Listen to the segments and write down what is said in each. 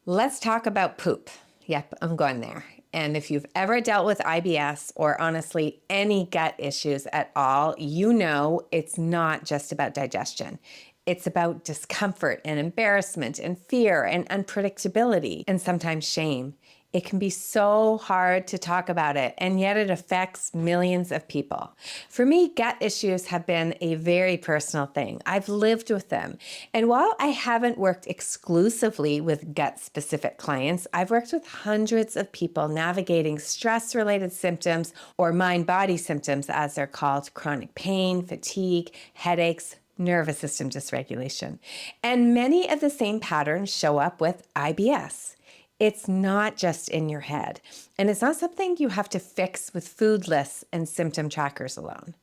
Let's talk about poop. Yep, I'm going there. And if you've ever dealt with IBS or honestly any gut issues at all, you know it's not just about digestion. It's about discomfort and embarrassment and fear and unpredictability and sometimes shame. It can be so hard to talk about it, and yet it affects millions of people. For me, gut issues have been a very personal thing. I've lived with them. And while I haven't worked exclusively with gut-specific clients, I've worked with hundreds of people navigating stress-related symptoms or mind-body symptoms, as they're called: chronic pain, fatigue, headaches, nervous system dysregulation. And many of the same patterns show up with IBS. It's not just in your head, and it's not something you have to fix with food lists and symptom trackers alone.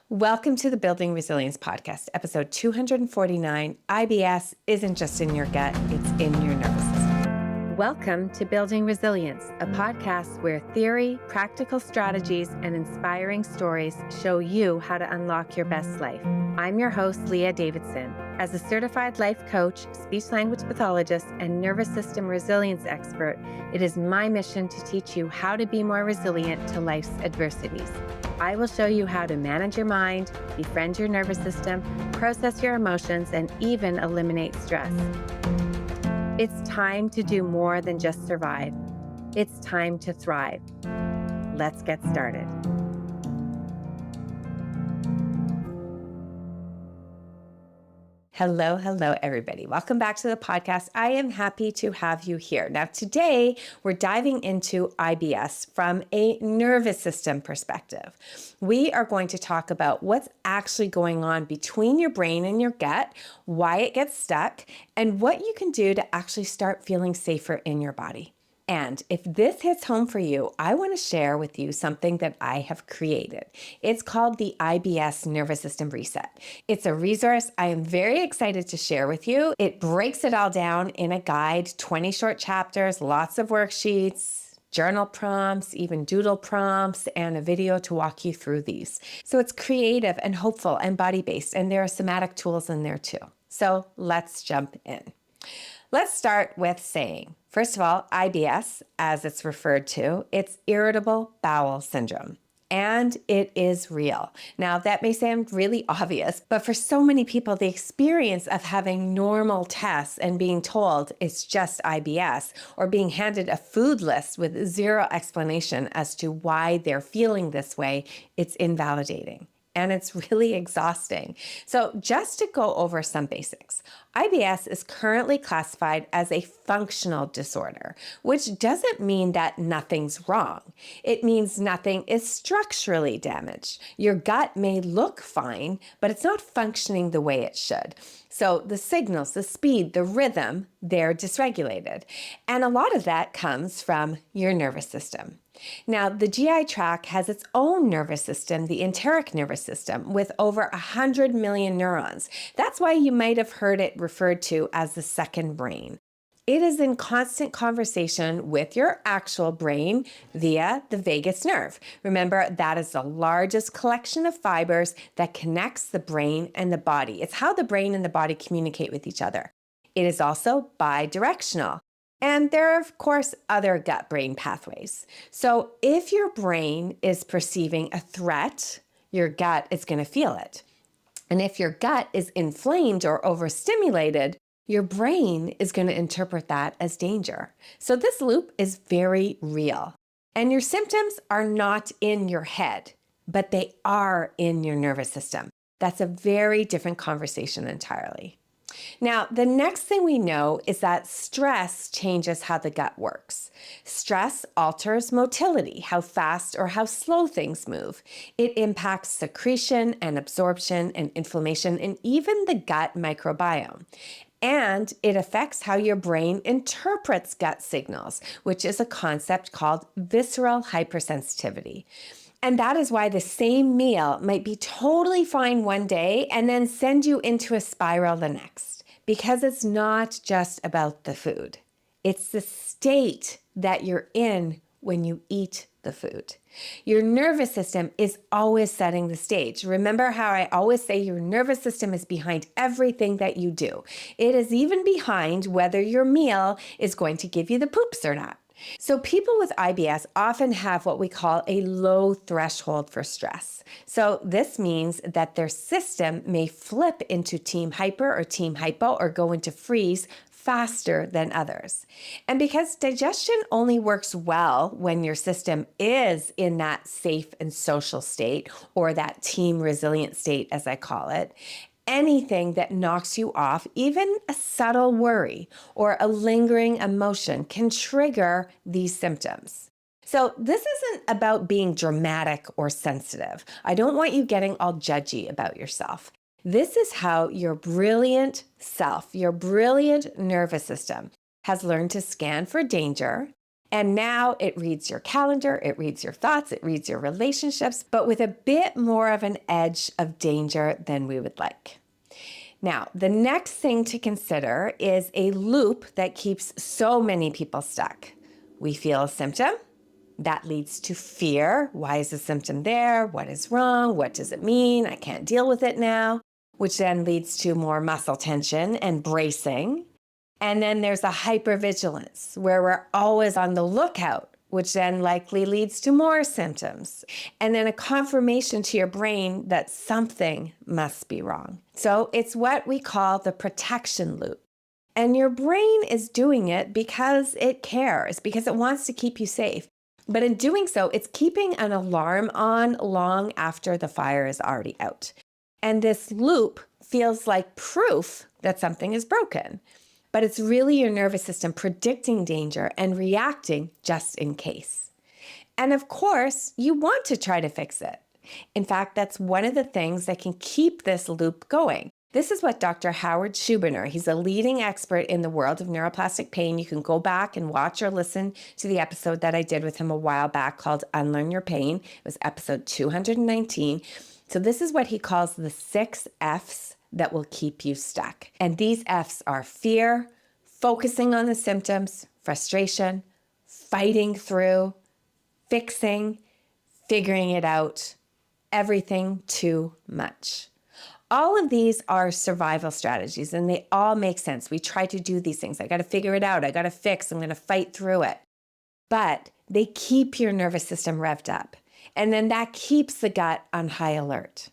Welcome to the Building Resilience Podcast, episode 249. IBS isn't just in your gut, it's in your nervous system. Welcome to Building Resilience, a podcast where theory, practical strategies, and inspiring stories show you how to unlock your best life. I'm your host, Leah Davidson. As a certified life coach, speech-language pathologist, and nervous system resilience expert, it is my mission to teach you how to be more resilient to life's adversities. I will show you how to manage your mind, befriend your nervous system, process your emotions, and even eliminate stress. It's time to do more than just survive. It's time to thrive. Let's get started. Hello, everybody. Welcome back to the podcast. I am happy to have you here. Now, today we're diving into IBS from a nervous system perspective. We are going to talk about what's actually going on between your brain and your gut, why it gets stuck, and what you can do to actually start feeling safer in your body. And if this hits home for you, I want to share with you something that I have created. It's called the IBS Nervous System Reset. It's a resource I am very excited to share with you. It breaks it all down in a guide, 20 short chapters, lots of worksheets, journal prompts, even doodle prompts, and a video to walk you through these. So it's creative and hopeful and body-based, and there are somatic tools in there too. So let's jump in. Let's start with saying, first of all, IBS, as it's referred to, it's irritable bowel syndrome, and it is real. Now, that may sound really obvious, but for so many people, the experience of having normal tests and being told it's just IBS, or being handed a food list with zero explanation as to why they're feeling this way, it's invalidating. And it's really exhausting. So just to go over some basics, IBS is currently classified as a functional disorder, which doesn't mean that nothing's wrong. It means nothing is structurally damaged. Your gut may look fine, but it's not functioning the way it should. So the signals, the speed, the rhythm, they're dysregulated. And a lot of that comes from your nervous system. Now, the GI tract has its own nervous system, the enteric nervous system, with over 100 million neurons. That's why you might have heard it referred to as the second brain. It is in constant conversation with your actual brain via the vagus nerve. Remember, that is the largest collection of fibers that connects the brain and the body. It's how the brain and the body communicate with each other. It is also bidirectional. And there are, of course, other gut-brain pathways. So if your brain is perceiving a threat, your gut is going to feel it. And if your gut is inflamed or overstimulated, your brain is going to interpret that as danger. So this loop is very real. And your symptoms are not in your head, but they are in your nervous system. That's a very different conversation entirely. Now, the next thing we know is that stress changes how the gut works. Stress alters motility, how fast or how slow things move. It impacts secretion and absorption and inflammation and even the gut microbiome. And it affects how your brain interprets gut signals, which is a concept called visceral hypersensitivity. And that is why the same meal might be totally fine one day and then send you into a spiral the next, because it's not just about the food. It's the state that you're in when you eat the food. Your nervous system is always setting the stage. Remember how I always say your nervous system is behind everything that you do. It is even behind whether your meal is going to give you the poops or not. So people with IBS often have what we call a low threshold for stress. So this means that their system may flip into team hyper or team hypo or go into freeze faster than others. And because digestion only works well when your system is in that safe and social state, or that team resilient state, as I call it, anything that knocks you off, even a subtle worry or a lingering emotion, can trigger these symptoms. So this isn't about being dramatic or sensitive. I don't want you getting all judgy about yourself. This is how your brilliant self, your brilliant nervous system has learned to scan for danger. And now it reads your calendar, it reads your thoughts, it reads your relationships, but with a bit more of an edge of danger than we would like. Now, the next thing to consider is a loop that keeps so many people stuck. We feel a symptom. That leads to fear. Why is the symptom there? What is wrong? What does it mean? I can't deal with it now. Which then leads to more muscle tension and bracing. And then there's a hypervigilance where we're always on the lookout, which then likely leads to more symptoms. And then a confirmation to your brain that something must be wrong. So it's what we call the protection loop. And your brain is doing it because it cares, because it wants to keep you safe. But in doing so, it's keeping an alarm on long after the fire is already out. And this loop feels like proof that something is broken. But it's really your nervous system predicting danger and reacting just in case. And of course, you want to try to fix it. In fact, that's one of the things that can keep this loop going. This is what Dr. Howard Schubiner, he's a leading expert in the world of neuroplastic pain. You can go back and watch or listen to the episode that I did with him a while back called Unlearn Your Pain. It was episode 219. So this is what he calls the 6 F's that will keep you stuck. And these F's are fear, focusing on the symptoms, frustration, fighting through, fixing, figuring it out, everything too much. All of these are survival strategies and they all make sense. We try to do these things. I got to figure it out. I got to fix. I'm going to fight through it. But they keep your nervous system revved up. And then that keeps the gut on high alert.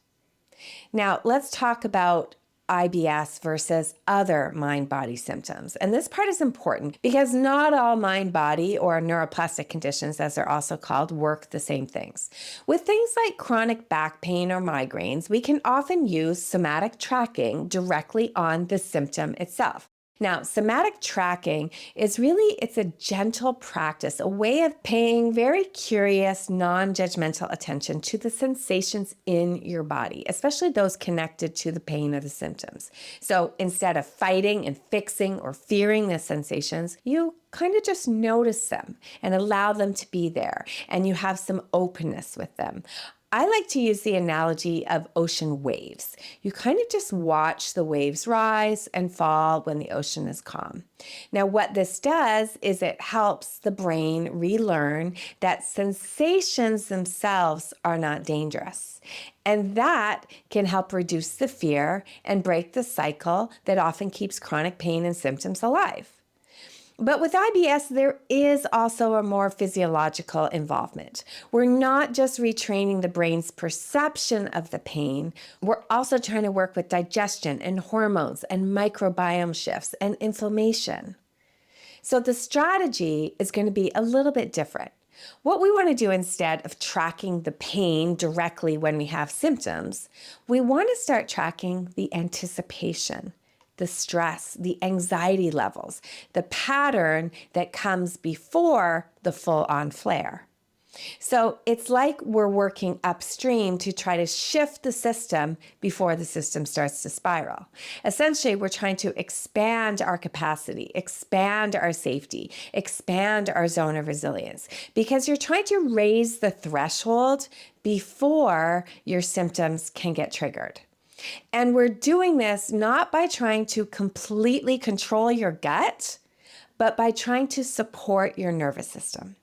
Now, let's talk about IBS versus other mind-body symptoms. And this part is important because not all mind-body or neuroplastic conditions, as they're also called, work the same things. With things like chronic back pain or migraines, we can often use somatic tracking directly on the symptom itself. Now, somatic tracking is really, it's a gentle practice, a way of paying very curious, non-judgmental attention to the sensations in your body, especially those connected to the pain or the symptoms. So instead of fighting and fixing or fearing the sensations, you kind of just notice them and allow them to be there, and you have some openness with them. I like to use the analogy of ocean waves. You kind of just watch the waves rise and fall when the ocean is calm. Now, what this does is it helps the brain relearn that sensations themselves are not dangerous. And that can help reduce the fear and break the cycle that often keeps chronic pain and symptoms alive. But with IBS, there is also a more physiological involvement. We're not just retraining the brain's perception of the pain, we're also trying to work with digestion and hormones and microbiome shifts and inflammation. So the strategy is going to be a little bit different. What we want to do instead of tracking the pain directly when we have symptoms, we want to start tracking the anticipation, the stress, the anxiety levels, the pattern that comes before the full-on flare. So it's like we're working upstream to try to shift the system before the system starts to spiral. Essentially, we're trying to expand our capacity, expand our safety, expand our zone of resilience, because you're trying to raise the threshold before your symptoms can get triggered. And we're doing this not by trying to completely control your gut, but by trying to support your nervous system.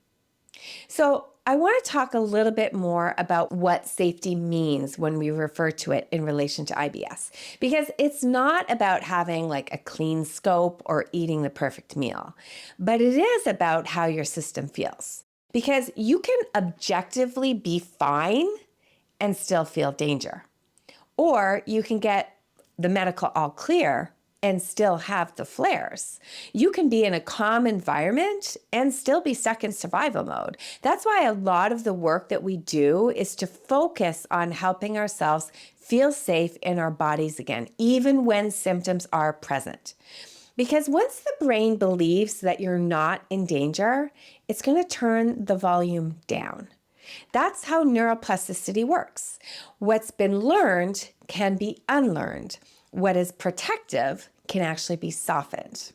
So I want to talk a little bit more about what safety means when we refer to it in relation to IBS, because it's not about having like a clean scope or eating the perfect meal, but it is about how your system feels. Because you can objectively be fine and still feel danger. Or you can get the medical all clear and still have the flares. You can be in a calm environment and still be stuck in survival mode. That's why a lot of the work that we do is to focus on helping ourselves feel safe in our bodies again, even when symptoms are present. Because once the brain believes that you're not in danger, it's going to turn the volume down. That's how neuroplasticity works. What's been learned can be unlearned. What is protective can actually be softened.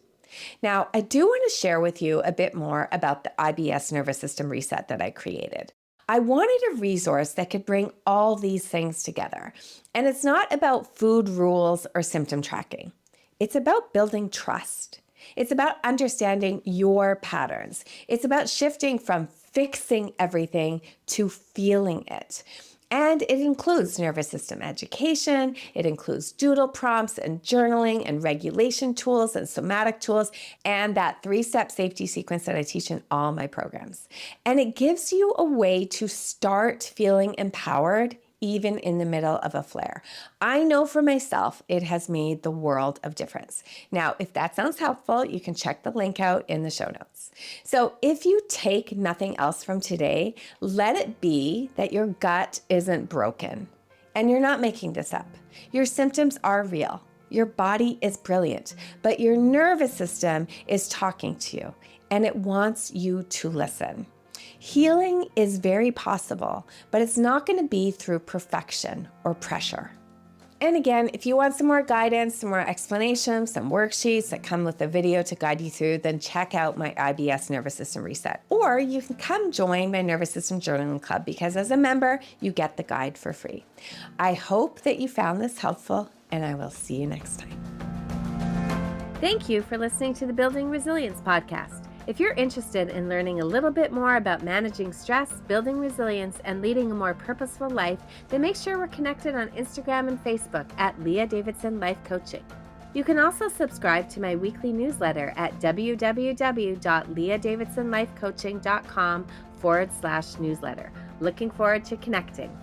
Now, I do want to share with you a bit more about the IBS Nervous System Reset that I created. I wanted a resource that could bring all these things together. And it's not about food rules or symptom tracking. It's about building trust. It's about understanding your patterns. It's about shifting from fixing everything to feeling it. And it includes nervous system education. It includes doodle prompts and journaling and regulation tools and somatic tools and that 3-step safety sequence that I teach in all my programs. And it gives you a way to start feeling empowered even in the middle of a flare. I know for myself, it has made the world of difference. Now, if that sounds helpful, you can check the link out in the show notes. So if you take nothing else from today, let it be that your gut isn't broken and you're not making this up. Your symptoms are real. Your body is brilliant, but your nervous system is talking to you and it wants you to listen. Healing is very possible, but it's not going to be through perfection or pressure. And again, if you want some more guidance, some more explanation, some worksheets that come with a video to guide you through, then check out my IBS Nervous System Reset. Or you can come join my Nervous System Journaling Club because as a member, you get the guide for free. I hope that you found this helpful, and I will see you next time. Thank you for listening to the Building Resilience podcast. If you're interested in learning a little bit more about managing stress, building resilience, and leading a more purposeful life, then make sure we're connected on Instagram and Facebook at Leah Davidson Life Coaching. You can also subscribe to my weekly newsletter at www.leahdavidsonlifecoaching.com/newsletter. Looking forward to connecting.